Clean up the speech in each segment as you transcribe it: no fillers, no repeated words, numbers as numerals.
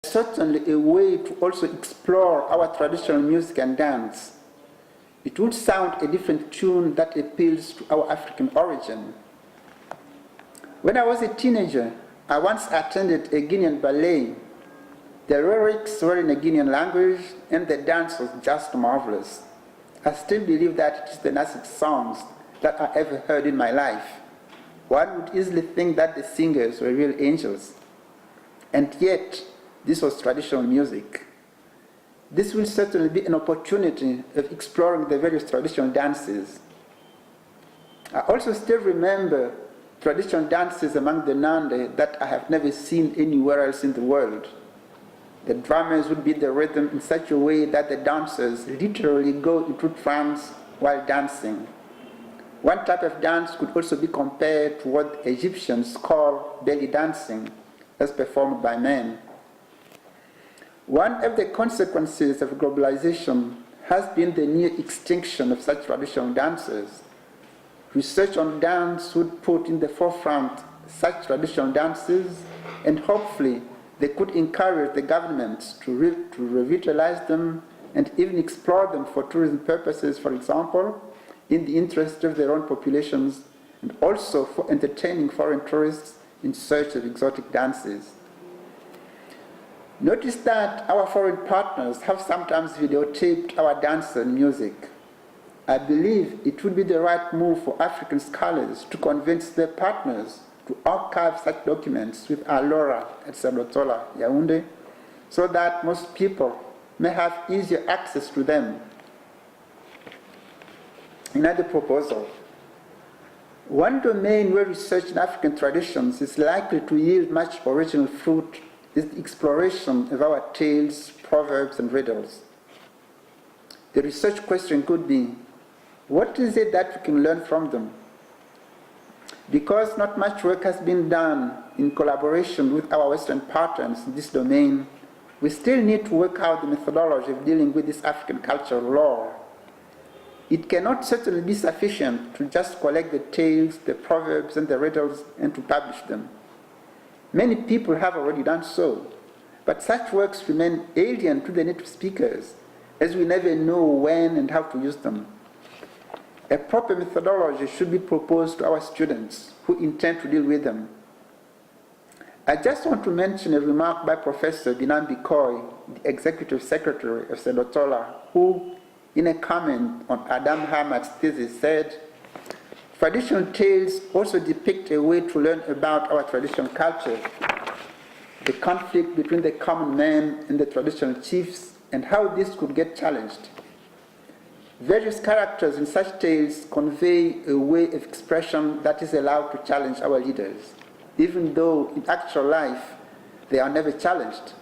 certainly a way to also explore our traditional music and dance. It would sound a different tune that appeals to our African origin. When I was a teenager, I once attended a Guinean ballet. The lyrics were in a Guinean language, and the dance was just marvelous. I still believe that it is the nicest songs that I ever heard in my life. One would easily think that the singers were real angels. And yet, this was traditional music. This will certainly be an opportunity of exploring the various traditional dances. I also still remember traditional dances among the Nande that I have never seen anywhere else in the world. The drummers would beat the rhythm in such a way that the dancers literally go into trance while dancing. One type of dance could also be compared to what the Egyptians call belly dancing, as performed by men. One of the consequences of globalization has been the near extinction of such traditional dances. Research on dance would put in the forefront such traditional dances, and hopefully they could encourage the governments to revitalize them and even explore them for tourism purposes, for example, in the interest of their own populations, and also for entertaining foreign tourists in search of exotic dances. Notice that our foreign partners have sometimes videotaped our dance and music. I believe it would be the right move for African scholars to convince their partners to archive such documents with our LoRa at Sedotola, Yaoundé, so that most people may have easier access to them. Another proposal. One domain where research in African traditions is likely to yield much original fruit is the exploration of our tales, proverbs, and riddles. The research question could be, what is it that we can learn from them? Because not much work has been done in collaboration with our Western partners in this domain, we still need to work out the methodology of dealing with this African cultural lore. It cannot certainly be sufficient to just collect the tales, the proverbs, and the riddles and to publish them. Many people have already done so, but such works remain alien to the native speakers, as we never know when and how to use them. A proper methodology should be proposed to our students who intend to deal with them. I just want to mention a remark by Professor Binambi Koy, the Executive Secretary of Sedotola, who, in a comment on Adam Hamad's thesis, said, "Traditional tales also depict a way to learn about our traditional culture, the conflict between the common man and the traditional chiefs, and how this could get challenged. Various characters in such tales convey a way of expression that is allowed to challenge our leaders, even though in actual life they are never challenged.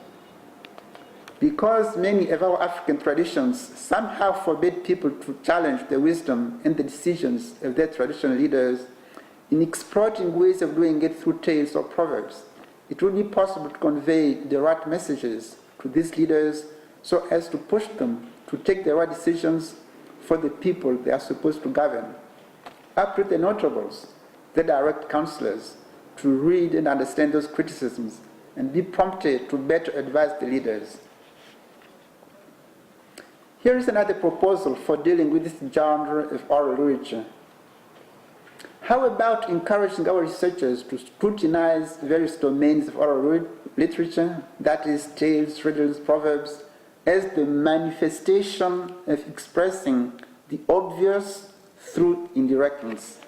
Because many of our African traditions somehow forbid people to challenge the wisdom and the decisions of their traditional leaders, in exploiting ways of doing it through tales or proverbs, it would be possible to convey the right messages to these leaders so as to push them to take the right decisions for the people they are supposed to govern, up to the notables, the direct counselors, to read and understand those criticisms and be prompted to better advise the leaders." Here is another proposal for dealing with this genre of oral literature. How about encouraging our researchers to scrutinize various domains of oral literature, that is, tales, riddles, proverbs, as the manifestation of expressing the obvious through indirectness?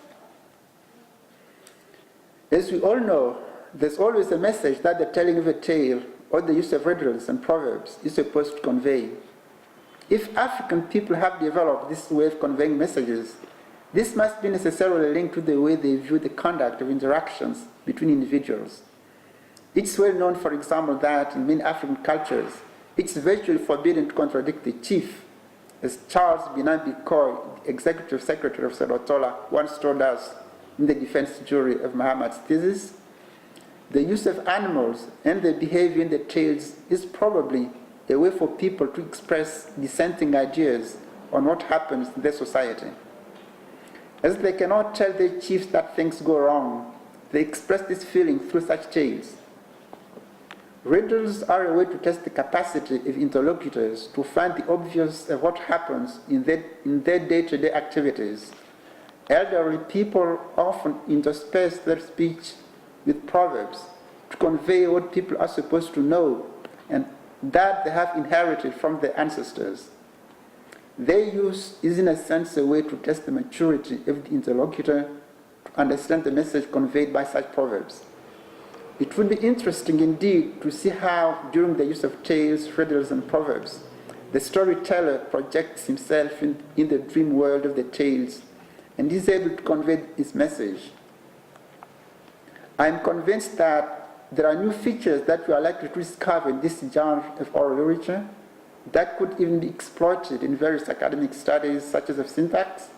As we all know, there's always a message that the telling of a tale or the use of riddles and proverbs is supposed to convey. If African people have developed this way of conveying messages, this must be necessarily linked to the way they view the conduct of interactions between individuals. It's well known, for example, that in many African cultures, it's virtually forbidden to contradict the chief, as Charles Binambi Koy, the Executive Secretary of Sedotola, once told us in the defense jury of Muhammad's thesis. The use of animals and their behavior in the tales is probably a way for people to express dissenting ideas on what happens in their society. As they cannot tell their chiefs that things go wrong, they express this feeling through such tales. Riddles are a way to test the capacity of interlocutors to find the obvious of what happens in their day-to-day activities. Elderly people often intersperse their speech with proverbs to convey what people are supposed to know and that they have inherited from their ancestors. Their use is in a sense a way to test the maturity of the interlocutor to understand the message conveyed by such proverbs. It would be interesting indeed to see how, during the use of tales, riddles, and proverbs, the storyteller projects himself in the dream world of the tales and is able to convey his message. I am convinced that there are new features that we are likely to discover in this genre of oral literature that could even be exploited in various academic studies, such as of syntax.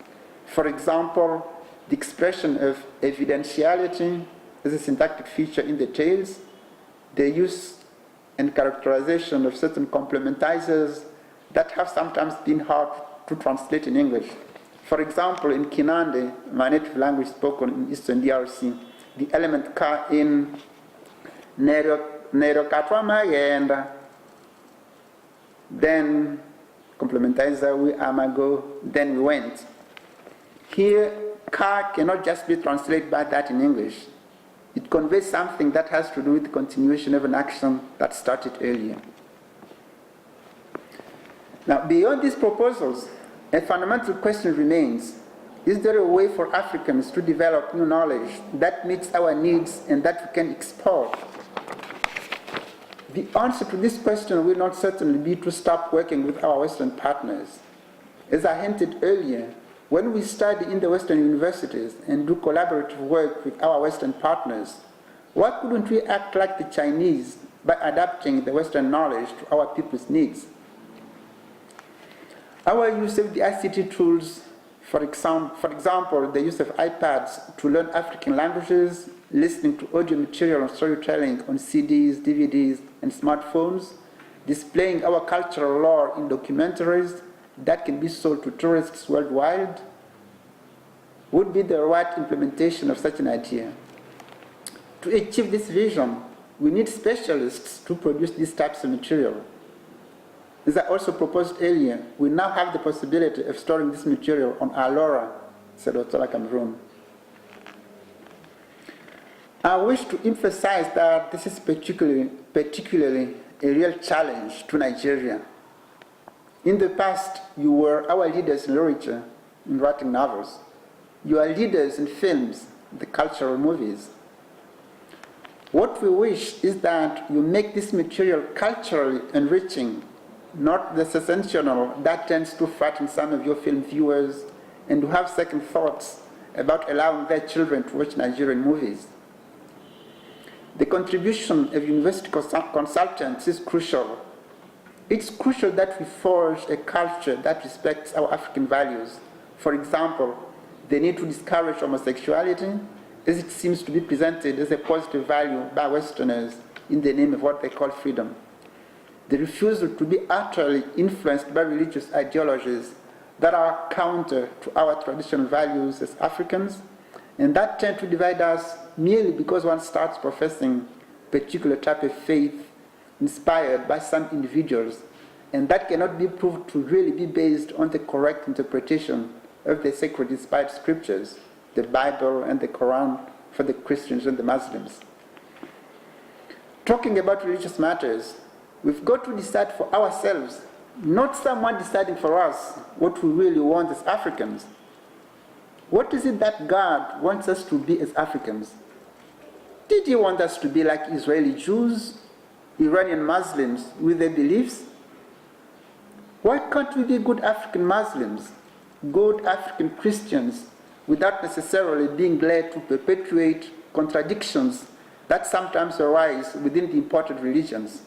For example, the expression of evidentiality as a syntactic feature in the tales, the use and characterization of certain complementizers that have sometimes been hard to translate in English. For example, in Kinande, my native language spoken in Eastern DRC, the element ka in Nero Katwa Magenda, then complementizer we amago, then we went. Here, ka cannot just be translated by that in English. It conveys something that has to do with the continuation of an action that started earlier. Now, beyond these proposals, a fundamental question remains: is there a way for Africans to develop new knowledge that meets our needs and that we can export? The answer to this question will not certainly be to stop working with our Western partners. As I hinted earlier, when we study in the Western universities and do collaborative work with our Western partners, why couldn't we act like the Chinese by adapting the Western knowledge to our people's needs? Our use of the ICT tools, for example, the use of iPads to learn African languages, listening to audio material and storytelling on CDs, DVDs, and smartphones, displaying our cultural lore in documentaries that can be sold to tourists worldwide, would be the right implementation of such an idea. To achieve this vision, we need specialists to produce these types of material. As I also proposed earlier, we now have the possibility of storing this material on Alora, Sedotola, Cameroon. I wish to emphasize that this is particularly a real challenge to Nigeria. In the past, you were our leaders in literature, in writing novels. You are leaders in films, the cultural movies. What we wish is that you make this material culturally enriching, not the sensational that tends to frighten some of your film viewers and who have second thoughts about allowing their children to watch Nigerian movies. The contribution of university consultants is crucial. It's crucial that we forge a culture that respects our African values. For example, the need to discourage homosexuality, as it seems to be presented as a positive value by Westerners in the name of what they call freedom. The refusal to be utterly influenced by religious ideologies that are counter to our traditional values as Africans, and that tend to divide us merely because one starts professing a particular type of faith inspired by some individuals, and that cannot be proved to really be based on the correct interpretation of the sacred inspired scriptures, the Bible and the Quran for the Christians and the Muslims. Talking about religious matters, we've got to decide for ourselves, not someone deciding for us what we really want as Africans. What is it that God wants us to be as Africans? Did he want us to be like Israeli Jews, Iranian Muslims with their beliefs? Why can't we be good African Muslims, good African Christians, without necessarily being led to perpetuate contradictions that sometimes arise within the imported religions?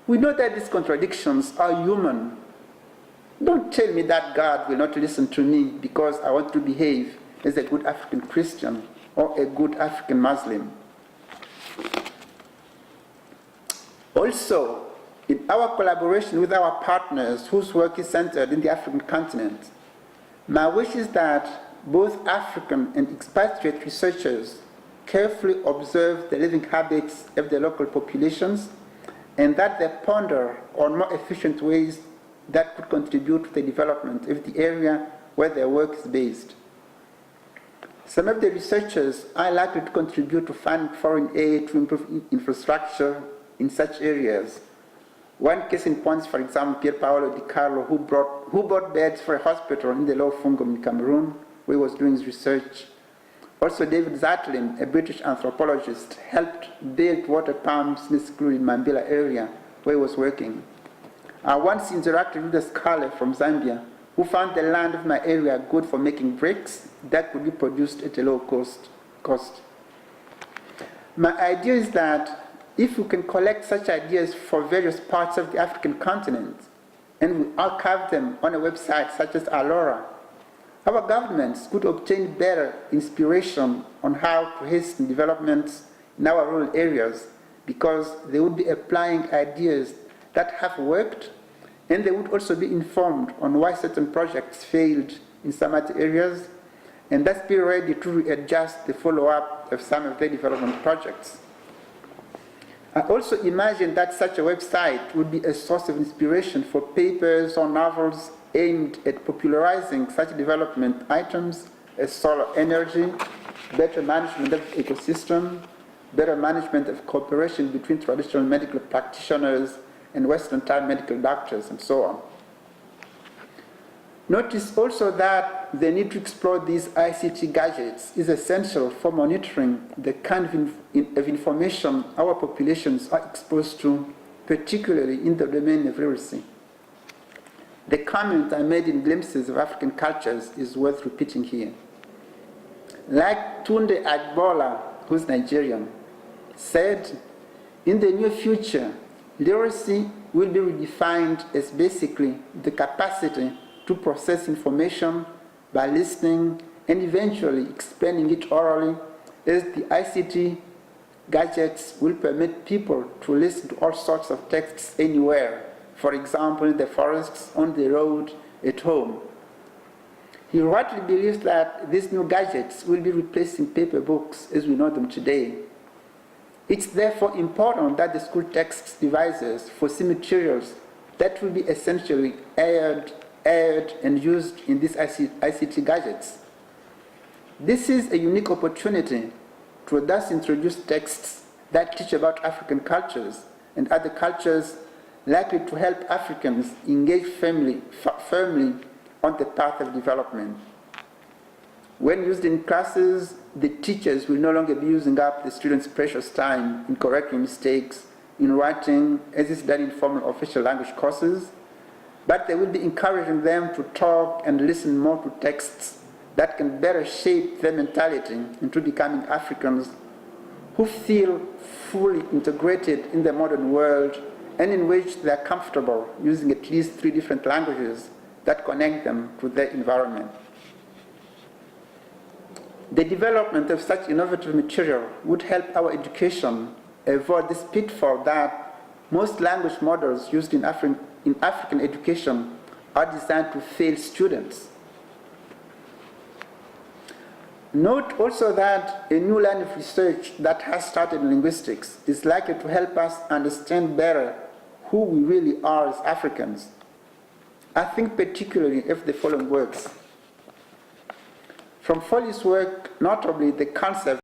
We know that these contradictions are human. Don't tell me that God will not listen to me because I want to behave as a good African Christian or a good African Muslim. Also, in our collaboration with our partners whose work is centered in the African continent, my wish is that both African and expatriate researchers carefully observe the living habits of the local populations, and that they ponder on more efficient ways that could contribute to the development of the area where their work is based. Some of the researchers are likely to contribute to fund foreign aid to improve infrastructure in such areas. One case in point, for example, Pier Paolo Di Carlo, who bought beds for a hospital in the Low Fungum in Cameroon, where he was doing his research. Also, David Zatlin, a British anthropologist, helped build water pumps in the school in Mambila area where he was working. I once interacted with a scholar from Zambia who found the land of my area good for making bricks that could be produced at a low cost. My idea is that if we can collect such ideas for various parts of the African continent and we archive them on a website such as Alora, our governments could obtain better inspiration on how to hasten developments in our rural areas, because they would be applying ideas that have worked, and they would also be informed on why certain projects failed in some other areas, and thus be ready to readjust the follow-up of some of their development projects. I also imagine that such a website would be a source of inspiration for papers or novels aimed at popularizing such development items as solar energy, better management of the ecosystem, better management of cooperation between traditional medical practitioners and Western-type medical doctors, and so on. Notice also that the need to explore these ICT gadgets is essential for monitoring the kind of information our populations are exposed to, particularly in the domain of literacy. The comment I made in Glimpses of African Cultures is worth repeating here. Like Tunde Agbola, who's Nigerian, said, in the near future, literacy will be redefined as basically the capacity to process information by listening and eventually explaining it orally, as the ICT gadgets will permit people to listen to all sorts of texts anywhere, for example, in the forests, on the road, at home. He rightly believes that these new gadgets will be replacing paper books as we know them today. It's therefore important that the school text devices foresee materials that will be essentially aired and used in these ICT gadgets. This is a unique opportunity to thus introduce texts that teach about African cultures and other cultures likely to help Africans engage firmly on the path of development. When used in classes, the teachers will no longer be using up the students' precious time in correcting mistakes in writing, as is done in formal official language courses, but they will be encouraging them to talk and listen more to texts that can better shape their mentality into becoming Africans who feel fully integrated in the modern world and in which they are comfortable using at least 3 different languages that connect them to their environment. The development of such innovative material would help our education avoid this pitfall that most language models used in African education are designed to fail students. Note also that a new line of research that has started in linguistics is likely to help us understand better who we really are as Africans. I think particularly of the following works. From Foley's work, notably the concept